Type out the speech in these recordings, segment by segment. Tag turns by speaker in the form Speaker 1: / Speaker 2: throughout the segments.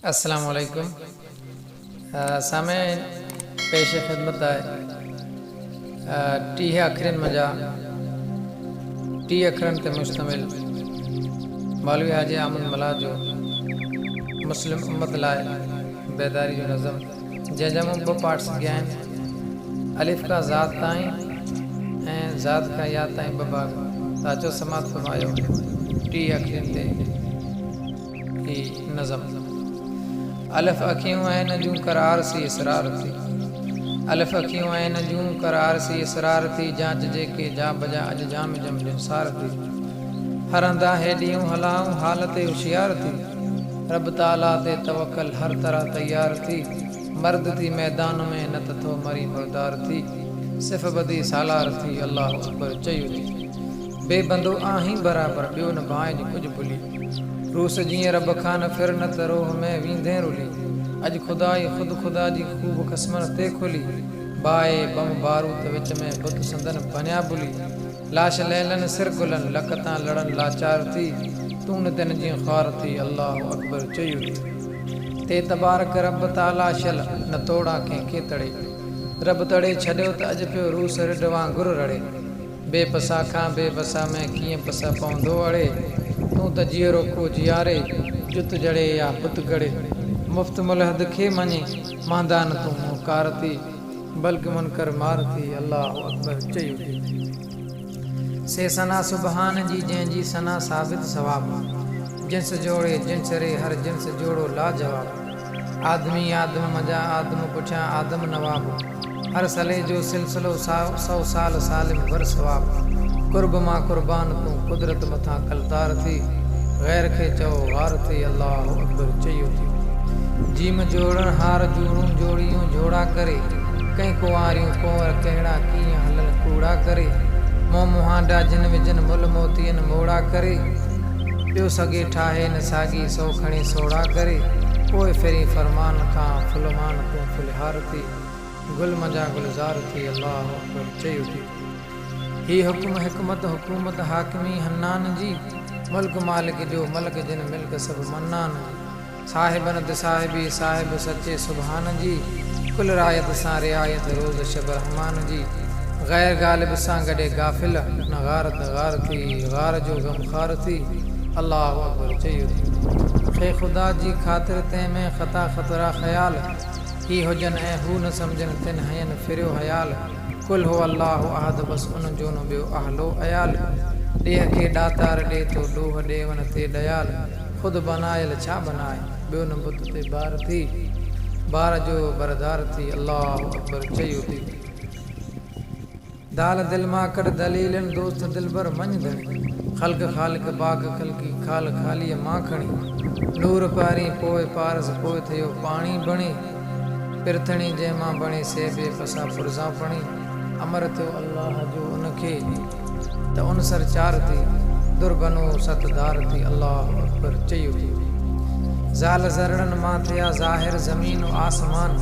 Speaker 1: अस्सलाम वालेकुम। सामेन पेश खिदमत है टीह अखरन मजा टी अखरन ते मुश्तमिल मौलवी हाजी अहमद मला जो मुस्लिम उम्मत लाए बेदारी जो नज़म जंहिंजा मूं ॿ पार्ट्स कया आहिनि। अलिफ का ज़ात ताईं ऐं ज़ात का या ताईं ॿ भाग ताजो समात फरमायो टी अखरन ते ही नज़म। अलिफ अखियूं आहिनि जूं करार सी इसरार थी, अलिफ अखियूं आहिनि जूं करार सी इसरार थी, जांच जेके जा बजा अॼु जाम जम सार थी, हरंदा हेॾियूं हलाऊं हालत होशियार थी, रब ताला ते तवक्कल हर तरह तैयार थी, मर्द थी मैदान में न त थो मरी मुर्दार थी, सिफ़ बदी सालार थी अल्लाह अकबर चयो थी, बेबंदो आहीं बराबर ॿियो न भांइ कुझु भुली, रूस जीअं रब खां न फिर न त रोह में वींदे रुली, अॼु खुदा ई ख़ुदि खुदा जी ख़ूब क़स्मनि ते खुली, बाए बम बारूद विच में बुत संदन बनिया बुली, लाश लैलन सिर गुलन लक तां लड़न लाचार थी, तूं न तिन जी ख़्वार थी अल्लाह अकबर चयो थी, ते तबारक रब ताला शल न तोड़ा कंहिंखे तड़े, रब तड़े छॾियो त अॼु पियो रूस रिड वांगुरु रड़े, बेपसा खां बेबसा में कीअं पसा पवंदो अड़े, तूं त जीअरो को जियारे जुत जड़े या बुत गड़े, मुफ़्त मुलहद खे मञे मांदान तूं मुकार थी, बल्कि मुनकर मार थी अल्लाह अकबर चयो थी, से सना सुबहान जी जंहिंजी सना साबित सवाब, जिन्स जोड़े जिन्स रे हर जिन्स जोड़ो लाजवाब, आदमी आदम मजा आदम पुठियां आदम नवाब, हर सले जो सिलसिलो 100 साल सालिम वर सवाब, कुर्ब मां कुर्बान तूं कुदरत मथां कलदार थी, गैर खे चओ वार थी अल्लाह अकबर चयो थी, जीम जोड़न हार जूड़ूं जोड़ियूं जोड़ा करे, कंहिं कुंवारियूं कुंवर कहिड़ा कीअं हलन कूड़ा करे, मोह मुहांडा जिन विजन मुल मोतियन मोड़ा करे, पियो सॻे ठाहे न साॻी सौ खणी सोड़ा करे, पोइ फिरी फरमान खां फुलमान तूं फुलहार थी, गुल मजा गुलज़ार थी अल्लाह अकबर चयो थी, ही हुक्म हिकमत हुकूमत हाकिमी हन्नान जी, मुल्क मालिक जो मलिक जिन मिल्क सभु मन्नान जी, साहिबन ते साहिबी साहिब सचे सुभान जी, कुल रायत सां रियायत रोज़ शब रहमान जी, गैर गालिब सां गॾे गाफ़िल न गारत गार थी, गार जो गमखार थी अल्लाह अकबर चयो थी, खे ख़ुदा जी ख़ातिर तंहिंमें ख़ता ख़तरा ख़याल, ही हुजनि ऐं हू न सम्झनि तिन हयनि फिरियो हयाल, कुल हो अल्लाह अहद बस उन जो न ॿियो आहलो अयाल, ॾेह खे ॾातार ॾे थो ॾोह ॾेवन ते दयाल, ख़ुदि बनायल छा बनाए ॿियो न बुत ते बार थी, बार जो बरदार थी अल्लाह अकबर चयो थी, दाल दिल मां कढ दलीलन दोस्त दिलबर मञ धणी, ख़ल्क़ ख़ालिक बाग़ ख़ल्क़ी खाल खालीअ मां खणी, नूर पारी पोइ पारस पोइ थियो पाणी बणी, पिरथणी जंहिंमां बणी से बेपसा पुरज़ा पणी, अमर थियो अल्लाह जो उनखे त उन सर चार थी, दुर्बनो सतदार थी अल्लाह अकबर चयो थी, ज़ाल ज़रड़न मां थिया ज़ाहिर ज़मीन आसमान,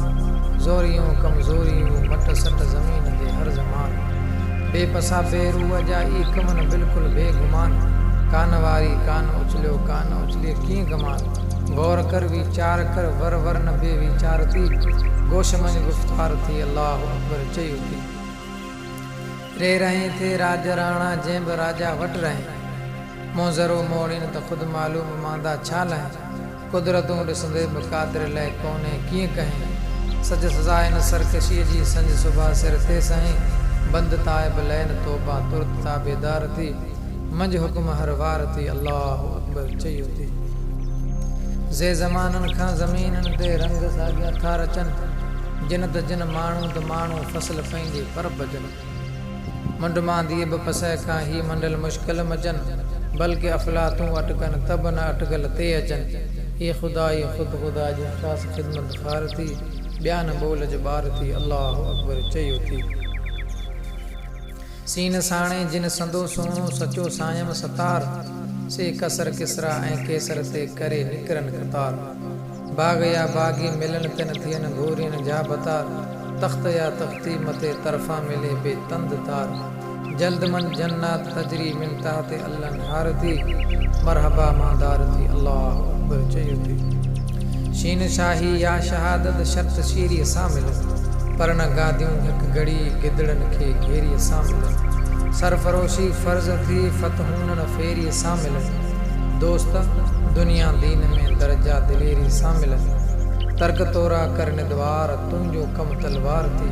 Speaker 1: ज़ोरियूं कमज़ोरियूं मट सट ज़मीन ते हर ज़मान, बेपसा बेरूह जा ई कमन बिल्कुलु बेगुमान, कान वारी कान उछलियो कान उछलिए कीअं गमान, गौर कर वीचार कर वर वर न बेवीचार थी, गोश मंझ गुफ़्तार थी अल्लाह अकबर चयो थी, रे रहे थे राज राणा जंहिं बि राजा वटि रहे, मोज़रो मोड़ीन त ख़ुदि मालूम मांदा छा लहे, कुदरतूं ॾिसंदे बि क़ादिर लाइ कोन्हे कीअं कहें, सज सज़ाए न सरकशीअ जी संज सुबह सिर ते सहें, बंद ताइब लैन तोबा तुर्त ताबेदार थी, मंझ हुक्म हर वार थी अल्लाह अकबर चयो थी, ज़े ज़माननि खां ज़मीननि ते रंग साॻिया था रचनि, जिन त जिन माण्हू त माण्हू फसल पंहिंजे पर भॼनि, मुंड मां धीअ बि फसए खां ही मंडल मुश्किल मचनि, बल्कि अफ़लातूं अटकनि तब न अटकल ते अचनि, हीअ ख़ुदा ई ख़ुदि ख़ुदा जी ख़ासि ख़िदमत ख़ार थी, ॿिया न ॿोल जे ॿार थी अल्लाह अकबर चयो थी, सीन साणे जिन संदो सोणो सचो सायम सतार, से कसर किसरा ऐं केसर ते करे निकिरनि कतार, बाग़ या बाग़ी मिलन तिन थियनि घोरियनि जा बतार, तख़्त या तख़्ती मथे तरफ़ा मिले बे तंद तार, जल्द मन जन्नत तजरी मिन ताहते अल्लाह हार थी, मरहबा मादार थी अल्लाह अकबर चयो थी, शीन शाही या शहादत शर्त शीरी सामिल पर न गादियूं हिक घड़ी गिदड़न खे घेरी सामिल सरफरोशी फर्ज थी फतहून न फेरी सामिल दोस्त दुनिया दीन में दर्जा दिलेरी सामिल तर्क तोरा कर निदवार तुंहिंजो कम तलवार थी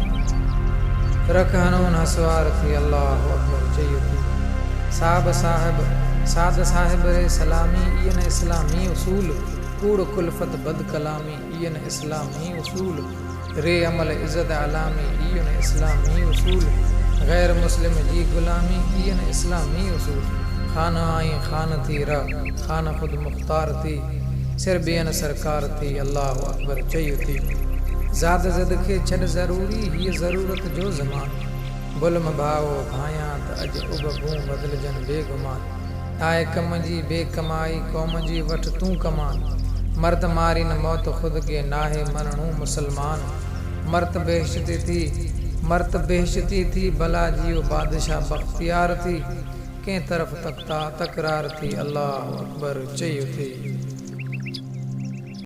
Speaker 1: रख हनून हसवार थी अल्लाह अकबर चयो थी साद साहिब रे सलामी इयन इस्लामी उसूल कूड़ कुलफत बद कलामी इयन इस्लामी उसूल रे अमल इज़्ज़त अलामी इयन इस्लामी उसूल गैर मुस्लिम जी गुलामी इयन इस्लामी उसूल खाना आई खान थी र खान खुद मुख्तार थी सिर बेन सरकार थी अल्लाह अकबर चयो थी ज़ाद ज़द के छड़ ज़रूरी ये ज़रूरत जो ज़मान बुलम भाओ भाया त अज उबगूं बदलजन बेगुमान आए कम जी बेकमाई कौम जी वठ तू कमान मर्द मारी न मौत खुद के नाहे मनणू मुसलमान मर्त बेशती थी भला जियो बादशाह बख्तियार थी कंहिं तरफ़ तकरार थी अल्लाह अकबर चयो थी।